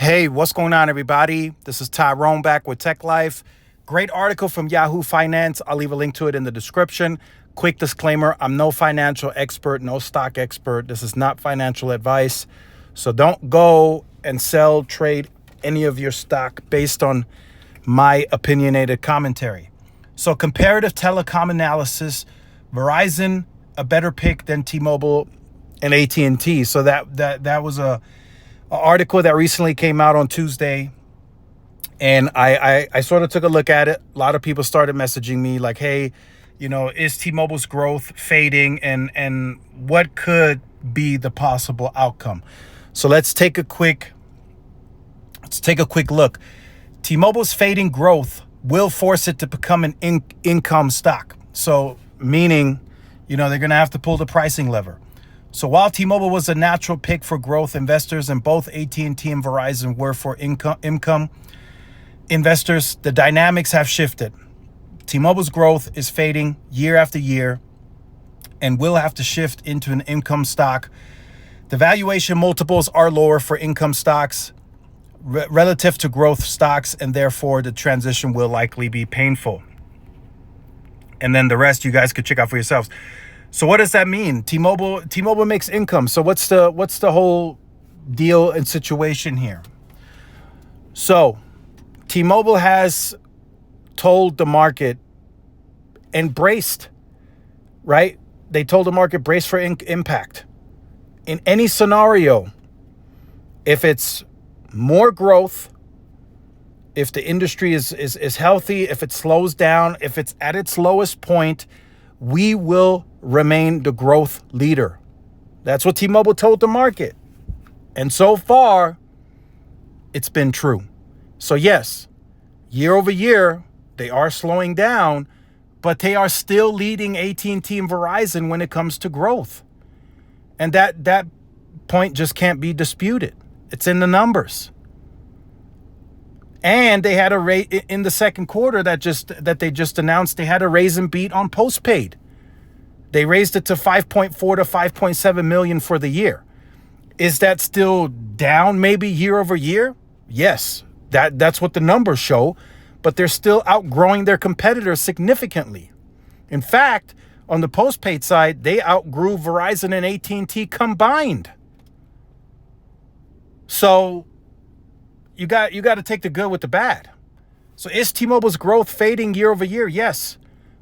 Hey, what's going on, everybody? This is Tyrone back with Tech Life. Great article from Yahoo Finance. I'll leave a link to it in the description. Quick disclaimer, I'm no financial expert, no stock expert. This is not financial advice. So don't go and sell, trade any of your stock based on my opinionated commentary. So comparative telecom analysis, Verizon, a better pick than T-Mobile and AT&T. So that was a article that recently came out on Tuesday, and I sort of took a look at it. A lot of people started messaging me like, hey, is T-Mobile's growth fading, and what could be the possible outcome? So let's take a quick look. T-Mobile's fading growth will force it to become an income stock. So meaning, they're going to have to pull the pricing lever. So while T-Mobile was a natural pick for growth investors and both AT&T and Verizon were for income investors, the dynamics have shifted. T-Mobile's growth is fading year after year and will have to shift into an income stock. The valuation multiples are lower for income stocks relative to growth stocks, and therefore the transition will likely be painful. And then the rest you guys could check out for yourselves. So what does that mean? T-Mobile makes income. So what's the whole deal and situation here? So T-Mobile has told the market and braced, right? They told the market brace for impact. In any scenario, if it's more growth, if the industry is healthy, if it slows down, if it's at its lowest point, we will remain the growth leader. That's what T-Mobile told the market. And so far, it's been true. So yes, year over year, they are slowing down, but they are still leading AT&T and Verizon when it comes to growth. And that point just can't be disputed. It's in the numbers. And they had a rate in the second quarter that they just announced. They had a raise and beat on postpaid. They raised it to 5.4 to 5.7 million for the year. Is that still down maybe year over year? Yes, that's what the numbers show, but they're still outgrowing their competitors significantly. In fact, on the postpaid side, they outgrew Verizon and AT&T combined. So you got to take the good with the bad. So is T-Mobile's growth fading year over year? Yes,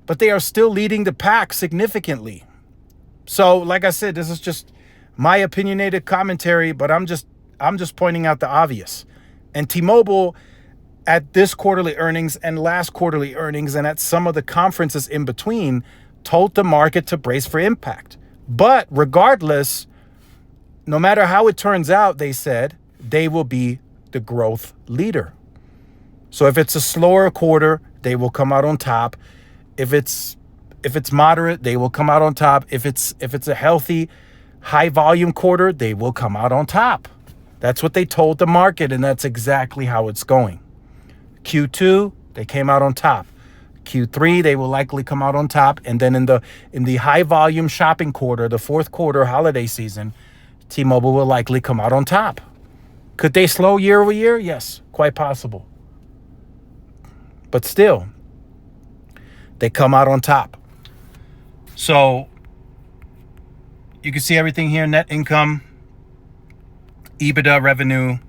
but they are still leading the pack significantly. So like I said, this is just my opinionated commentary, but I'm just pointing out the obvious. And T-Mobile at this quarterly earnings and last quarterly earnings and at some of the conferences in between told the market to brace for impact. But regardless, no matter how it turns out, they said they will be the growth leader. So if it's a slower quarter, they will come out on top. If it's moderate, they will come out on top. If it's a healthy, high volume quarter, they will come out on top. That's what they told the market, and that's exactly how it's going. Q2, they came out on top. Q3, they will likely come out on top, and then in the high volume shopping quarter, the fourth quarter holiday season, T-Mobile will likely come out on top. Could they slow year over year? Yes, quite possible. But still, they come out on top. So you can see everything here: net income, EBITDA, revenue,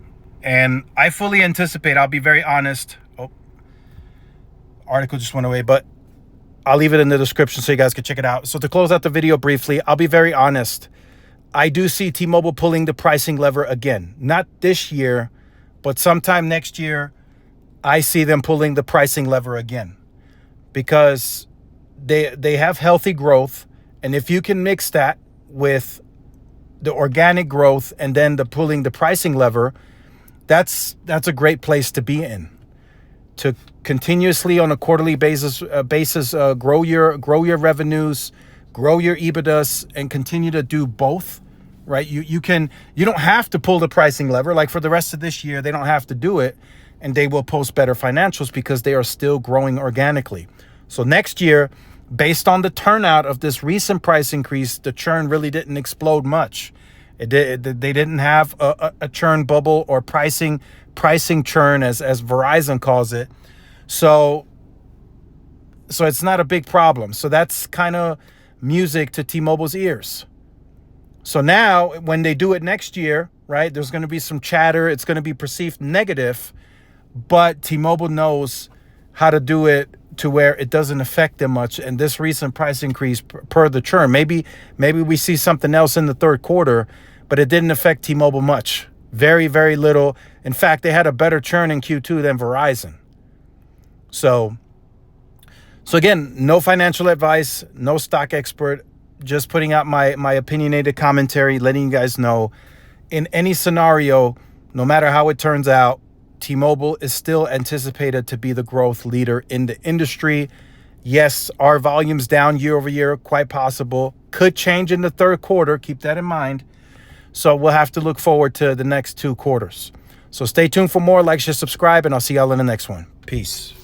and I fully anticipate, I'll be very honest. Oh, article just went away, but I'll leave it in the description so you guys can check it out. So to close out the video briefly, I'll be very honest. I do see T-Mobile pulling the pricing lever again. Not this year, but sometime next year, I see them pulling the pricing lever again. Because they have healthy growth, and if you can mix that with the organic growth and then the pulling the pricing lever, that's a great place to be in. To continuously on a quarterly basis grow your revenues, grow your EBITDAs, and continue to do both, right? You don't have to pull the pricing lever. Like for the rest of this year, they don't have to do it, and they will post better financials because they are still growing organically. So next year, based on the turnout of this recent price increase, the churn really didn't explode much. They didn't have a churn bubble or pricing pricing churn, as Verizon calls it. So it's not a big problem. So that's kind of music to T-Mobile's ears. So now when they do it next year, right, there's going to be some chatter. It's going to be perceived negative, but T-Mobile knows how to do it to where it doesn't affect them much. And this recent price increase per the churn, maybe we see something else in the third quarter, but it didn't affect T-Mobile much. Very, very little. In fact, they had a better churn in Q2 than Verizon. So again, no financial advice, no stock expert, just putting out my opinionated commentary, letting you guys know in any scenario, no matter how it turns out, T-Mobile is still anticipated to be the growth leader in the industry. Yes, our volume's down year over year, quite possible. Could change in the third quarter, keep that in mind. So we'll have to look forward to the next 2 quarters. So stay tuned for more, like, share, subscribe, and I'll see y'all in the next one. Peace.